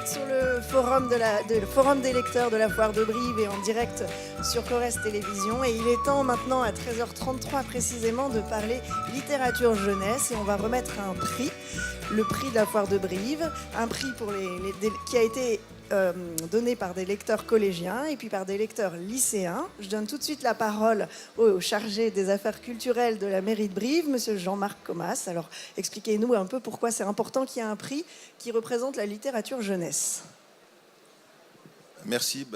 direct sur le forum, le forum des lecteurs de la Foire de Brive et en direct sur Corrèze Télévision. Et il est temps maintenant à 13h33 précisément de parler littérature jeunesse et on va remettre un prix, le prix de la Foire de Brive, un prix pour qui a été donné par des lecteurs collégiens et puis par des lecteurs lycéens. Je donne tout de suite la parole au chargé des affaires culturelles de la mairie de Brive, monsieur Jean-Marc Comas. Alors expliquez-nous un peu pourquoi c'est important qu'il y ait un prix qui représente la littérature jeunesse. Merci.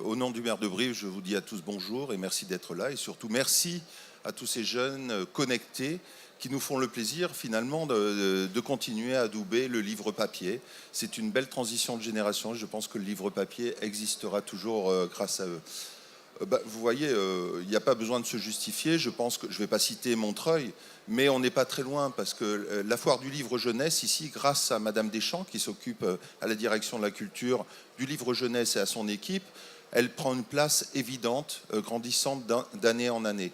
Au nom du maire de Brive, je vous dis à tous bonjour et merci d'être là. Et surtout, merci à tous ces jeunes connectés qui nous font le plaisir finalement de continuer à adouber le livre papier. C'est une belle transition de génération. Je pense que le livre papier existera toujours grâce à eux. Vous voyez, il n'y a pas besoin de se justifier. Je pense que je ne vais pas citer Montreuil, mais on n'est pas très loin parce que la foire du livre jeunesse ici, grâce à Madame Deschamps qui s'occupe à la direction de la culture du livre jeunesse et à son équipe, elle prend une place évidente, grandissante d'année en année.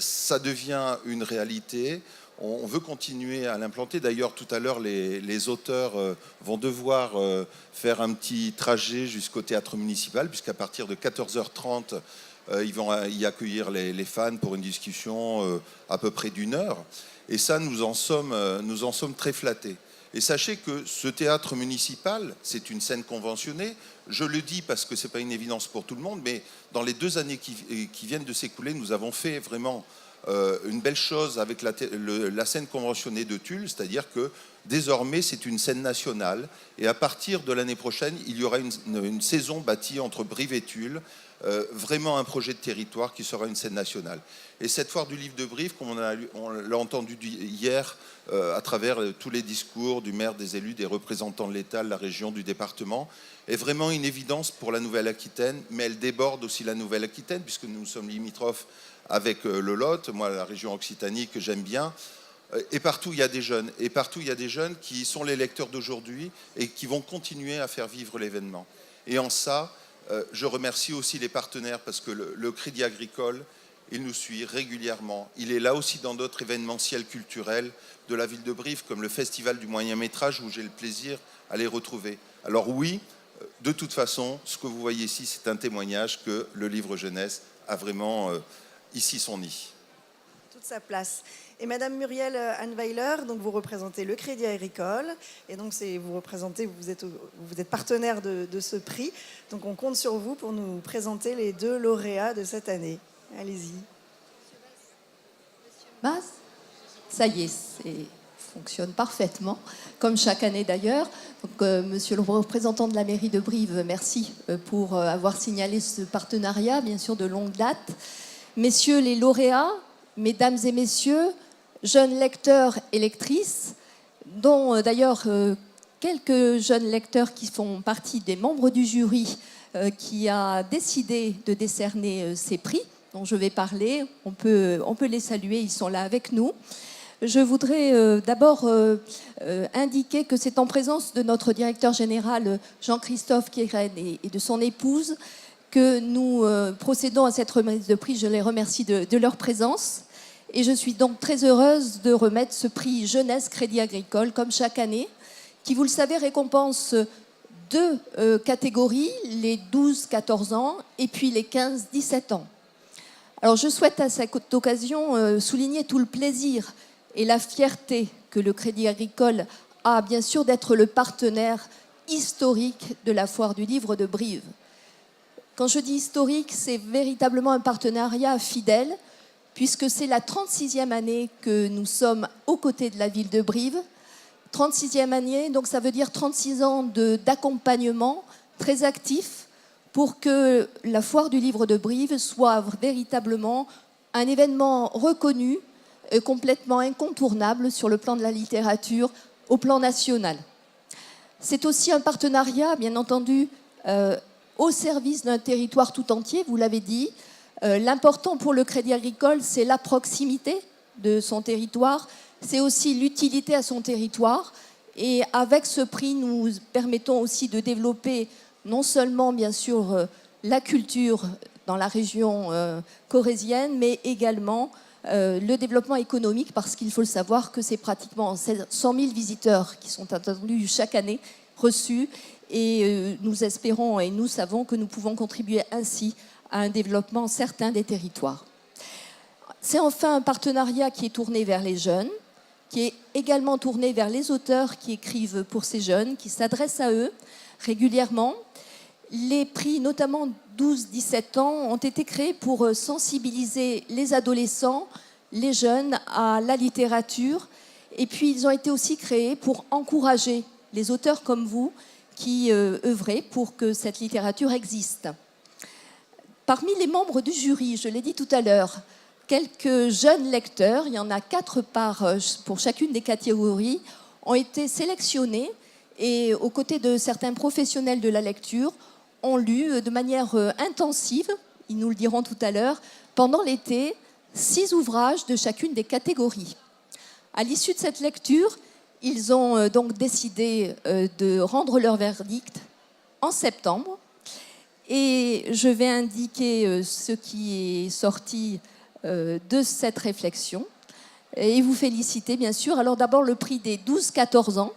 Ça devient une réalité. On veut continuer à l'implanter. D'ailleurs, tout à l'heure, les auteurs vont devoir faire un petit trajet jusqu'au théâtre municipal, puisqu'à partir de 14h30, ils vont y accueillir les fans pour une discussion à peu près d'1 heure. Et ça, nous en sommes très flattés. Et sachez que ce théâtre municipal, c'est une scène conventionnée. Je le dis parce que ce n'est pas une évidence pour tout le monde, mais dans les 2 années qui viennent de s'écouler, nous avons fait vraiment une belle chose avec la scène conventionnée de Tulle, c'est-à-dire que désormais c'est une scène nationale et à partir de l'année prochaine, il y aura une saison bâtie entre Brive et Tulle, vraiment un projet de territoire qui sera une scène nationale. Et cette foire du livre de Brive, comme on l'a entendu hier à travers tous les discours du maire, des élus, des représentants de l'État, de la région, du département, est vraiment une évidence pour la Nouvelle-Aquitaine, mais elle déborde aussi la Nouvelle-Aquitaine puisque nous sommes limitrophes avec le Lot, moi la région Occitanie que j'aime bien, et partout il y a des jeunes, qui sont les lecteurs d'aujourd'hui et qui vont continuer à faire vivre l'événement. Et en ça, je remercie aussi les partenaires parce que le Crédit Agricole, il nous suit régulièrement. Il est là aussi dans d'autres événementiels culturels de la ville de Brive, comme le Festival du moyen-métrage où j'ai le plaisir à les retrouver. Alors oui, de toute façon, ce que vous voyez ici, c'est un témoignage que le livre jeunesse a vraiment ici son nid. Toute sa place. Et Madame Muriel Anweiler, donc vous représentez le Crédit Agricole, et donc vous êtes partenaire de ce prix. Donc on compte sur vous pour nous présenter les 2 lauréats de cette année. Allez-y. Ça y est, ça fonctionne parfaitement, comme chaque année d'ailleurs. Donc, monsieur le représentant de la mairie de Brive, merci pour avoir signalé ce partenariat, bien sûr de longue date. Messieurs les lauréats, mesdames et messieurs, jeunes lecteurs et lectrices, dont d'ailleurs quelques jeunes lecteurs qui font partie des membres du jury qui a décidé de décerner ces prix, dont je vais parler. On peut les saluer, ils sont là avec nous. Je voudrais d'abord indiquer que c'est en présence de notre directeur général Jean-Christophe Quérène et de son épouse que nous procédons à cette remise de prix. Je les remercie de leur présence. Et je suis donc très heureuse de remettre ce prix Jeunesse Crédit Agricole, comme chaque année, qui, vous le savez, récompense 2 catégories, les 12-14 ans et puis les 15-17 ans. Alors je souhaite à cette occasion souligner tout le plaisir et la fierté que le Crédit Agricole a, bien sûr, d'être le partenaire historique de la Foire du Livre de Brive. Quand je dis historique, c'est véritablement un partenariat fidèle, puisque c'est la 36e année que nous sommes aux côtés de la ville de Brive. 36e année, donc ça veut dire 36 ans d'accompagnement très actif pour que la Foire du Livre de Brive soit véritablement un événement reconnu, complètement incontournable sur le plan de la littérature, au plan national. C'est aussi un partenariat, bien entendu, au service d'un territoire tout entier, vous l'avez dit. L'important pour le Crédit Agricole, c'est la proximité de son territoire, c'est aussi l'utilité à son territoire. Et avec ce prix, nous permettons aussi de développer non seulement, bien sûr, la culture dans la région corrézienne, mais également le développement économique, parce qu'il faut le savoir que c'est pratiquement 100 000 visiteurs qui sont attendus chaque année reçus et nous espérons et nous savons que nous pouvons contribuer ainsi à un développement certain des territoires. C'est enfin un partenariat qui est tourné vers les jeunes, qui est également tourné vers les auteurs qui écrivent pour ces jeunes, qui s'adressent à eux régulièrement. Les prix, notamment 12-17 ans, ont été créés pour sensibiliser les adolescents, les jeunes à la littérature. Et puis, ils ont été aussi créés pour encourager les auteurs comme vous qui œuvrez pour que cette littérature existe. Parmi les membres du jury, je l'ai dit tout à l'heure, quelques jeunes lecteurs, il y en a 4 pour chacune des catégories, ont été sélectionnés et aux côtés de certains professionnels de la lecture, ont lu de manière intensive, ils nous le diront tout à l'heure, pendant l'été, 6 ouvrages de chacune des catégories. À l'issue de cette lecture, ils ont donc décidé de rendre leur verdict en septembre. Et je vais indiquer ce qui est sorti de cette réflexion et vous féliciter, bien sûr. Alors d'abord, le prix des 12-14 ans.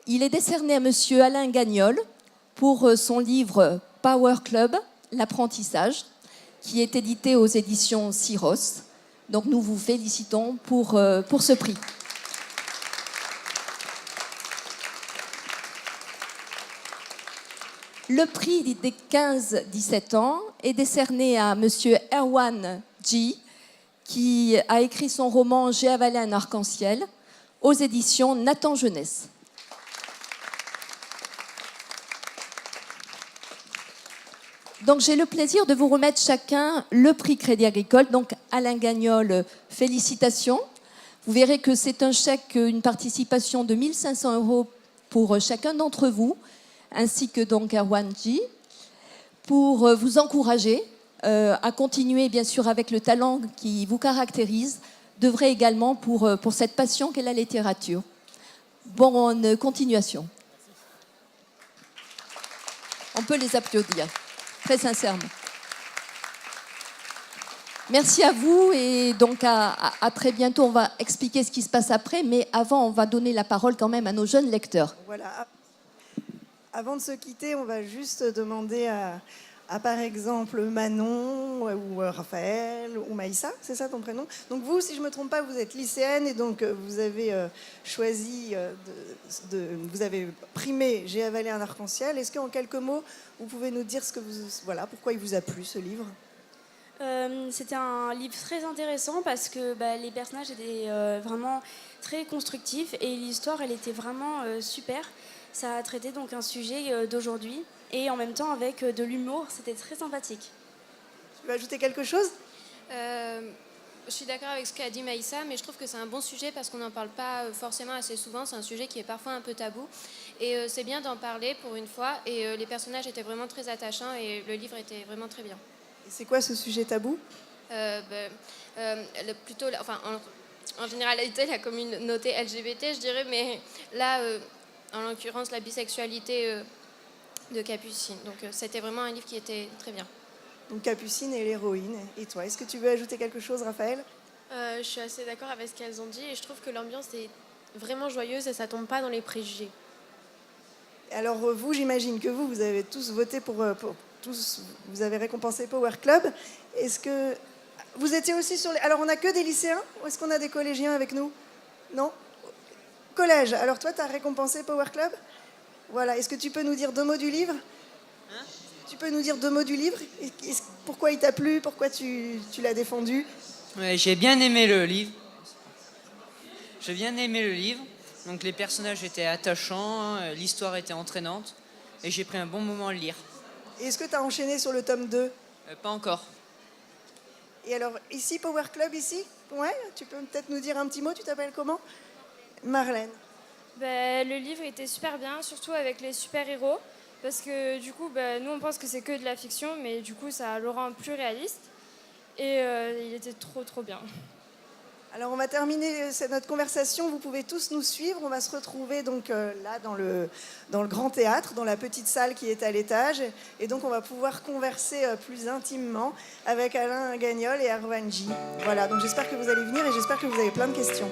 Il est décerné à monsieur Alain Gagnol pour son livre Power Club, l'apprentissage, qui est édité aux éditions Syros. Donc nous vous félicitons pour ce prix. Le prix des 15-17 ans est décerné à monsieur Erwan G, qui a écrit son roman J'ai avalé un arc-en-ciel aux éditions Nathan Jeunesse. Donc j'ai le plaisir de vous remettre chacun le prix Crédit Agricole. Donc Alain Gagnol, félicitations. Vous verrez que c'est un chèque, une participation de 1 500 € pour chacun d'entre vous, ainsi que donc Erwan G, pour vous encourager à continuer bien sûr avec le talent qui vous caractérise, d'œuvrer également pour cette passion qu'est la littérature. Bonne continuation. On peut les applaudir, très sincèrement. Merci à vous et donc à très bientôt. On va expliquer ce qui se passe après, mais avant, on va donner la parole quand même à nos jeunes lecteurs. Voilà. Avant de se quitter, on va juste demander à par exemple Manon ou Raphaël ou Maïssa, c'est ça ton prénom? Donc vous, si je ne me trompe pas, vous êtes lycéenne et donc vous avez choisi, vous avez primé J'ai avalé un arc-en-ciel. Est-ce qu'en quelques mots, vous pouvez nous dire pourquoi il vous a plu ce livre? C'était un livre très intéressant parce que les personnages étaient vraiment très constructifs et l'histoire, elle était vraiment super. Ça a traité donc un sujet d'aujourd'hui et en même temps avec de l'humour, c'était très sympathique. Tu veux ajouter quelque chose? Je suis d'accord avec ce qu'a dit Maïssa, mais je trouve que c'est un bon sujet parce qu'on n'en parle pas forcément assez souvent. C'est un sujet qui est parfois un peu tabou et c'est bien d'en parler pour une fois. Et les personnages étaient vraiment très attachants et le livre était vraiment très bien. Et c'est quoi ce sujet tabou? En généralité, la communauté LGBT, je dirais, mais là, en l'occurrence, la bisexualité de Capucine. Donc c'était vraiment un livre qui était très bien. Donc Capucine est l'héroïne. Et toi, est-ce que tu veux ajouter quelque chose, Raphaël? Je suis assez d'accord avec ce qu'elles ont dit et je trouve que l'ambiance est vraiment joyeuse et ça tombe pas dans les préjugés. Alors vous, j'imagine que vous avez tous voté pour vous avez récompensé Power Club. Est-ce que vous étiez aussi sur les... Alors on n'a que des lycéens ou est-ce qu'on a des collégiens avec nous? Non? Collège. Alors toi, tu as récompensé Power Club? Voilà. Est-ce que tu peux nous dire 2 mots du livre? Tu peux nous dire 2 mots du livre? Pourquoi il t'a plu? Pourquoi tu l'as défendu? Ouais, j'ai bien aimé le livre. J'ai bien aimé le livre. Donc les personnages étaient attachants, l'histoire était entraînante et j'ai pris un bon moment à le lire. Est-ce que tu as enchaîné sur le tome 2? Pas encore. Et alors, ici, Power Club, ici? Ouais, tu peux peut-être nous dire un petit mot? Tu t'appelles comment? Marlène. Le livre était super bien, surtout avec les super-héros, parce que du coup, nous on pense que c'est que de la fiction, mais du coup ça le rend plus réaliste, et il était trop bien. Alors on va terminer notre conversation, vous pouvez tous nous suivre, on va se retrouver donc là dans le grand théâtre, dans la petite salle qui est à l'étage, et donc on va pouvoir converser plus intimement avec Alain Gagnol et Erwan G. Voilà, donc j'espère que vous allez venir et j'espère que vous avez plein de questions.